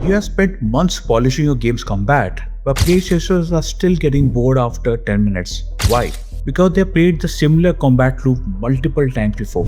You have spent months polishing your game's combat, but playtesters are still getting bored after 10 minutes. Why? Because they have played the similar combat loop multiple times before.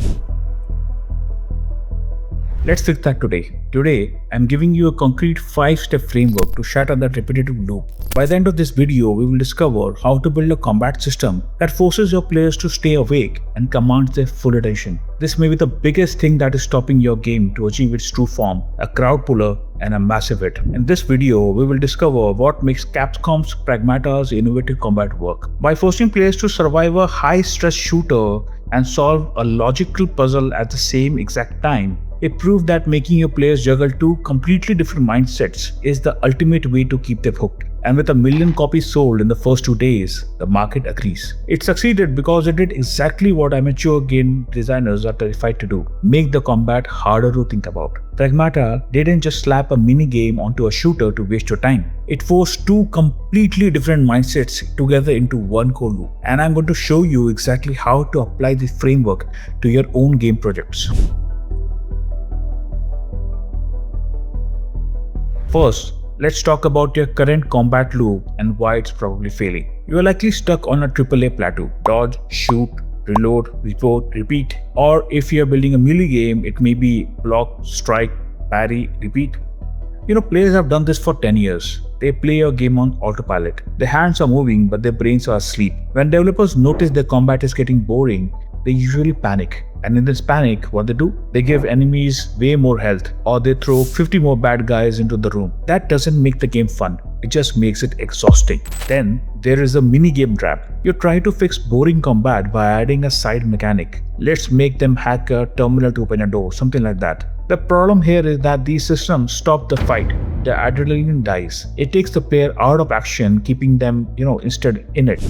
Let's fix that today. Today, I'm giving you a concrete 5-step framework to shatter that repetitive loop. By the end of this video, we will discover how to build a combat system that forces your players to stay awake and commands their full attention. This may be the biggest thing that is stopping your game to achieve its true form, a crowd puller and a massive hit. In this video, we will discover what makes Capcom's Pragmata's innovative combat work. By forcing players to survive a high-stress shooter and solve a logical puzzle at the same exact time, it proved that making your players juggle two completely different mindsets is the ultimate way to keep them hooked. And with 1 million copies sold in the first 2 days, the market agrees. It succeeded because it did exactly what amateur game designers are terrified to do: make the combat harder to think about. Pragmata didn't just slap a mini game onto a shooter to waste your time. It forced two completely different mindsets together into one core loop. And I'm going to show you exactly how to apply this framework to your own game projects. First, let's talk about your current combat loop and why it's probably failing. You are likely stuck on a AAA plateau. Dodge, shoot, reload, report, repeat. Or if you are building a melee game, it may be block, strike, parry, repeat. Players have done this for 10 years. They play your game on autopilot. Their hands are moving, but their brains are asleep. When developers notice their combat is getting boring, they usually panic. And in this panic, what they do? They give enemies way more health, or they throw 50 more bad guys into the room. That doesn't make the game fun. It just makes it exhausting. Then there is a mini game trap. You try to fix boring combat by adding a side mechanic. Let's make them hack a terminal to open a door, something like that. The problem here is that these systems stop the fight. The adrenaline dies. It takes the player out of action, keeping them, instead in it.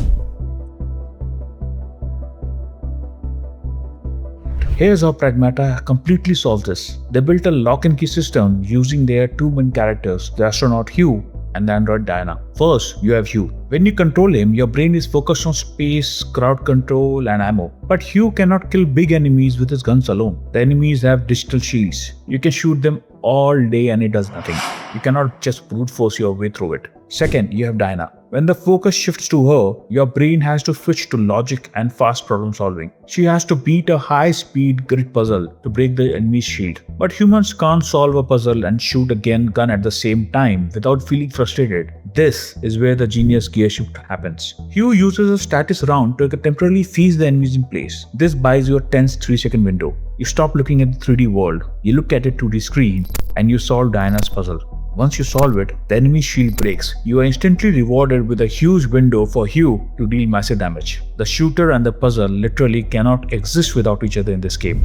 Here's how Pragmata completely solves this. They built a lock and key system using their two main characters, the astronaut Hugh and the android Diana. First, you have Hugh. When you control him, your brain is focused on space, crowd control and ammo. But Hugh cannot kill big enemies with his guns alone. The enemies have digital shields. You can shoot them all day and it does nothing. You cannot just brute force your way through it. Second, you have Diana. When the focus shifts to her, your brain has to switch to logic and fast problem solving. She has to beat a high-speed grid puzzle to break the enemy's shield. But humans can't solve a puzzle and shoot a gun at the same time without feeling frustrated. This is where the genius gear shift happens. Hugh uses a status round to temporarily freeze the enemies in place. This buys you a tense 3-second window. You stop looking at the 3D world, you look at a 2D screen, and you solve Diana's puzzle. Once you solve it, the enemy's shield breaks. You are instantly rewarded with a huge window for Hugh to deal massive damage. The shooter and the puzzle literally cannot exist without each other in this game.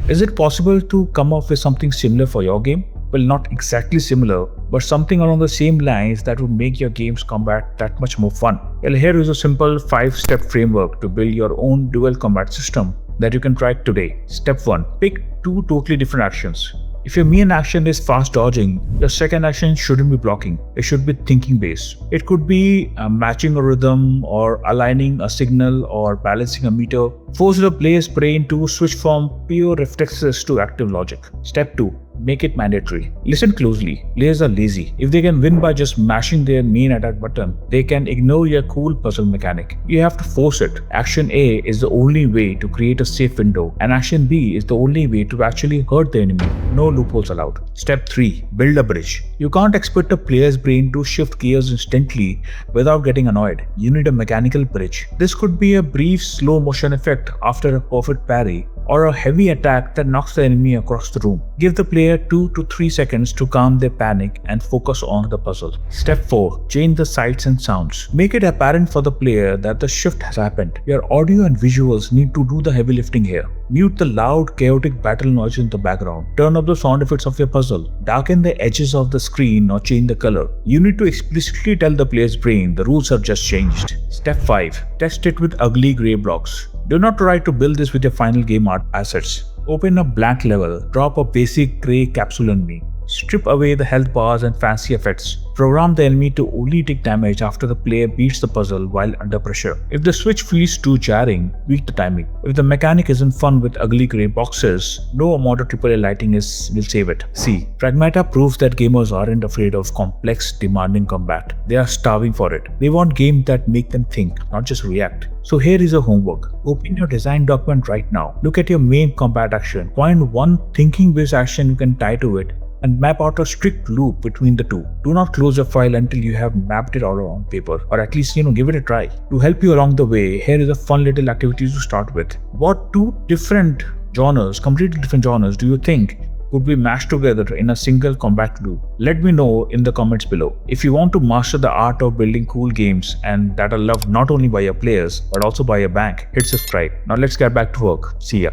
Is it possible to come up with something similar for your game? Well, not exactly similar, but something along the same lines that would make your game's combat that much more fun. Well, here is a simple 5-step framework to build your own dual combat system that you can try today. Step 1. Pick 2 totally different actions. If your main action is fast dodging, your second action shouldn't be blocking. It should be thinking based. It could be matching a rhythm or aligning a signal or balancing a meter. Force the player's brain to switch from pure reflexes to active logic. Step 2. Make it mandatory. Listen closely. Players are lazy. If they can win by just mashing their main attack button, they can ignore your cool puzzle mechanic. You have to force it. Action A is the only way to create a safe window, and action B is the only way to actually hurt the enemy. No loopholes allowed. Step 3. Build a bridge. You can't expect a player's brain to shift gears instantly without getting annoyed. You need a mechanical bridge. This could be a brief slow motion effect after a perfect parry, or a heavy attack that knocks the enemy across the room. Give the player 2 to 3 seconds to calm their panic and focus on the puzzle. Step 4. Change the sights and sounds. Make it apparent for the player that the shift has happened. Your audio and visuals need to do the heavy lifting here. Mute the loud, chaotic battle noise in the background. Turn up the sound effects of your puzzle. Darken the edges of the screen or change the color. You need to explicitly tell the player's brain the rules have just changed. Step 5. Test it with ugly grey blocks. Do not try to build this with your final game art assets. Open a blank level, drop a basic grey capsule enemy. Strip away the health bars and fancy effects. Program the enemy to only take damage after the player beats the puzzle while under pressure. If the switch feels too jarring, tweak the timing. If the mechanic isn't fun with ugly grey boxes, no amount of AAA lighting will save it. See, Pragmata proves that gamers aren't afraid of complex, demanding combat. They are starving for it. They want games that make them think, not just react. So here is a homework. Open your design document right now. Look at your main combat action. Find one thinking-based action you can tie to it and map out a strict loop between the two. Do not close your file until you have mapped it out on paper, or at least give it a try. To help you along the way, here is a fun little activity to start with. What two different genres, completely different genres, do you think could be mashed together in a single combat loop? Let me know in the comments below. If you want to master the art of building cool games and that are loved not only by your players but also by your bank, hit subscribe. Now let's get back to work. See ya.